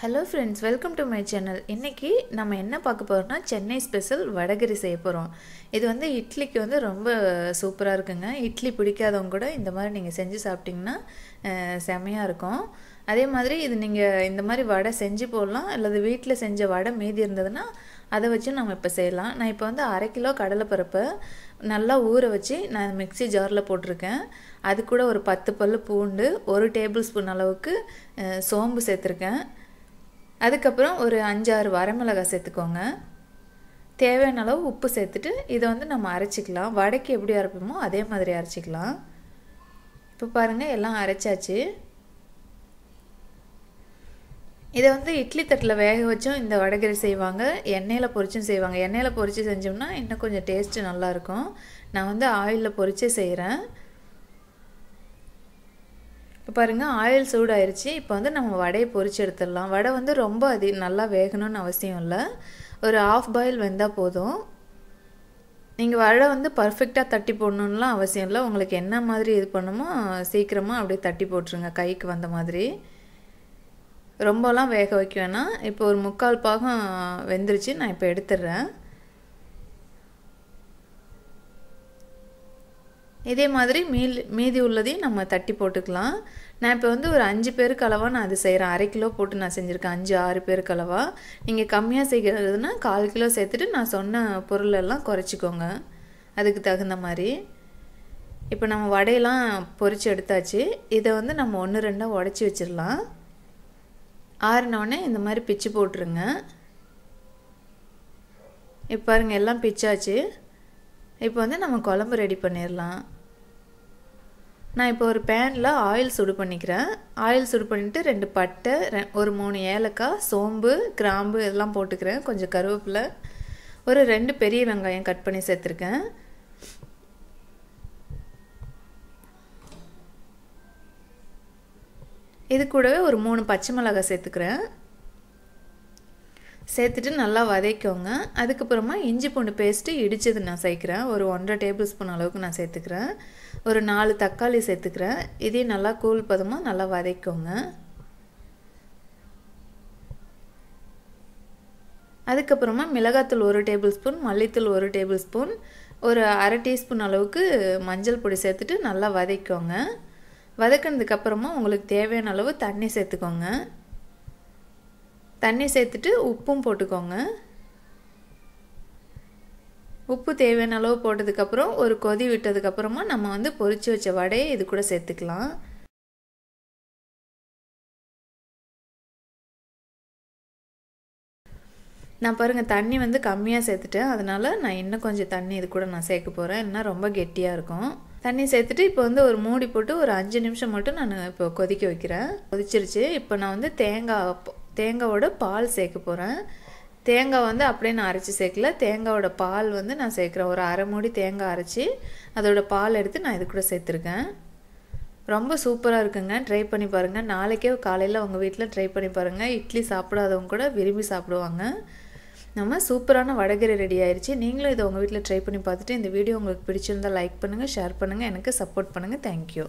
Hello friends, welcome to my channel. இன்றைக்கி நம்ம என்ன பார்க்க போகிறோம்னா சென்னை ஸ்பெஷல் வடகரி செய்ய போகிறோம். இது வந்து இட்லிக்கு வந்து ரொம்ப சூப்பராக இருக்குங்க. இட்லி பிடிக்காதவங்க கூட இந்த மாதிரி நீங்கள் செஞ்சு சாப்பிட்டிங்கன்னா செமையாக இருக்கும். அதே மாதிரி இது நீங்கள் இந்த மாதிரி வடை செஞ்சு போடலாம், அல்லது வீட்டில் செஞ்ச வடை மீதி இருந்ததுன்னா அதை வச்சு நம்ம இப்போ செய்யலாம். நான் இப்போ வந்து 1/2 கிலோ கடலைப்பருப்பை நல்லா ஊற வச்சு நான் மிக்ஸி ஜாரில் போட்டிருக்கேன். அது கூட ஒரு 10 பல்லு பூண்டு, 1 டேபிள் ஸ்பூன் அளவுக்கு சோம்பு சேர்த்துருக்கேன். அதுக்கப்புறம் ஒரு 5-6 வரமிளகாய் சேர்த்துக்கோங்க. தேவையான அளவு உப்பு சேர்த்துட்டு இதை வந்து நம்ம அரைச்சிக்கலாம். வடைக்கு எப்படி அரைப்போமோ அதே மாதிரி அரைச்சிக்கலாம். இப்போ பாருங்கள், எல்லாம் அரைச்சாச்சு. இதை வந்து இட்லி தட்டில் வேக வச்சும் இந்த வடகரி செய்வாங்க, எண்ணெயில் பொரிச்சும் செய்வாங்க. எண்ணெயில் பொரித்து செஞ்சோம்னா இன்னும் கொஞ்சம் டேஸ்ட்டு நல்லாயிருக்கும். நான் வந்து ஆயிலில் பொரிச்சே செய்கிறேன். இப்போ பாருங்கள், ஆயில் சூடாயிருச்சு. இப்போ வந்து நம்ம வடையை பொரிச்சு எடுத்துடலாம். வடை வந்து ரொம்ப நல்லா வேகணும்னு அவசியம் இல்லை, ஒரு 1/2 பாயில் வெந்தால் போதும். நீங்கள் வடை வந்து பர்ஃபெக்டாக தட்டி போடணுன்னுலாம் அவசியம் இல்லை. உங்களுக்கு என்ன மாதிரி இது பண்ணுமோ சீக்கிரமாக அப்படியே தட்டி போட்டுருங்க, கைக்கு வந்த மாதிரி. ரொம்பலாம் வேக வைக்க வேணாம். இப்போ ஒரு 3/4 பாகம் வெந்துருச்சு. நான் இப்போ எடுத்துடுறேன். இதே மாதிரி மீதி உள்ளதையும் நம்ம தட்டி போட்டுக்கலாம். நான் இப்போ வந்து ஒரு 5 பேருக்கு அளவாக நான் அது செய்கிறேன். 1/2 கிலோ போட்டு நான் செஞ்சுருக்கேன். 5-6 பேருக்கு அளவாக. நீங்கள் கம்மியாக செய்கிறதுனா 1/4 கிலோ சேர்த்துட்டு நான் சொன்ன பொருள் எல்லாம் குறைச்சிக்கோங்க, அதுக்கு தகுந்த மாதிரி. இப்போ நம்ம வடையெல்லாம் பொரித்து எடுத்தாச்சு. இதை வந்து நம்ம 1-2 உடச்சி வச்சிடலாம். ஆறினோடனே இந்த மாதிரி பிச்சு போட்டுருங்க. இப்போ பாருங்கள், எல்லாம் பிச்சாச்சு. இப்போ வந்து நம்ம குழம்பு ரெடி பண்ணிடலாம். நான் இப்போ ஒரு பேனில் ஆயில் சுடு பண்ணிக்கிறேன். ஆயில் சுடு பண்ணிவிட்டு 2 பட்டை, ஒரு 3 ஏலக்காய், சோம்பு, கிராம்பு இதெல்லாம் போட்டுக்கிறேன். கொஞ்சம் கருவேப்பிலை, ஒரு 2 பெரிய வெங்காயம் கட் பண்ணி சேர்த்துருக்கேன். இது கூடவே ஒரு 3 பச்சை மிளகாய் சேர்த்துக்கிறேன். சேர்த்துட்டு நல்லா வதக்கிக்கோங்க. அதுக்கப்புறமா இஞ்சி பூண்டு பேஸ்ட்டு இடித்தது நான் சேர்க்குறேன். ஒரு 1.5 டேபிள் ஸ்பூன் அளவுக்கு நான் சேர்த்துக்கிறேன். ஒரு 4 தக்காளி சேர்த்துக்கிறேன். இதையும் நல்லா கூழ் பதமாக நல்லா வதக்கிக்கோங்க. அதுக்கப்புறமா மிளகாத்தூள் 1 டேபிள் ஸ்பூன், மல்லித்தூள் 1 டேபிள் ஸ்பூன், ஒரு 1/2 டீஸ்பூன் அளவுக்கு மஞ்சள் பொடி சேர்த்துட்டு நல்லா வதக்கிக்கோங்க. வதக்கினதுக்கப்புறமா உங்களுக்கு தேவையான அளவு தண்ணி சேர்த்துக்கோங்க. தண்ணி சேர்த்துட்டு உப்பும் போட்டுக்கோங்க. உப்பு தேவையான அளவு போட்டதுக்கப்புறம் ஒரு கொதி விட்டதுக்கப்புறமா நம்ம வந்து பொரிச்சு வச்ச வடையை இது கூட சேர்த்துக்கலாம். நான் பாருங்கள், தண்ணி வந்து கம்மியாக சேர்த்துட்டேன். அதனால் நான் இன்னும் கொஞ்சம் தண்ணி இது கூட நான் சேர்க்க போகிறேன், இல்லைன்னா ரொம்ப கெட்டியாக இருக்கும். தண்ணி சேர்த்துட்டு இப்போ வந்து ஒரு மூடி போட்டு ஒரு 5 நிமிஷம் மட்டும் நான் இப்போ கொதிக்க வைக்கிறேன். கொதிச்சிருச்சு. இப்போ நான் வந்து தேங்காவோட பால் சேர்க்க போகிறேன். தேங்காய் வந்து அப்படியே நான் அரைச்சி சேர்க்கல, தேங்காவோட பால் வந்து நான் சேர்க்குறேன். ஒரு 1/2 மூடி தேங்காய் அரைச்சி அதோட பால் எடுத்து நான் இது கூட சேர்த்துருக்கேன். ரொம்ப சூப்பராக இருக்குங்க. ட்ரை பண்ணி பாருங்கள். நாளைக்கே காலையில் உங்கள் வீட்டில் ட்ரை பண்ணி பாருங்கள். இட்லி சாப்பிடாதவங்க கூட விரும்பி சாப்பிடுவாங்க. நம்ம சூப்பரான வடகரி ரெடி ஆயிடுச்சு. நீங்களும் இதை உங்கள் வீட்டில் ட்ரை பண்ணி பார்த்துட்டு இந்த வீடியோ உங்களுக்கு பிடிச்சிருந்தால் லைக் பண்ணுங்கள், ஷேர் பண்ணுங்கள், எனக்கு சப்போர்ட் பண்ணுங்கள். தேங்க்யூ.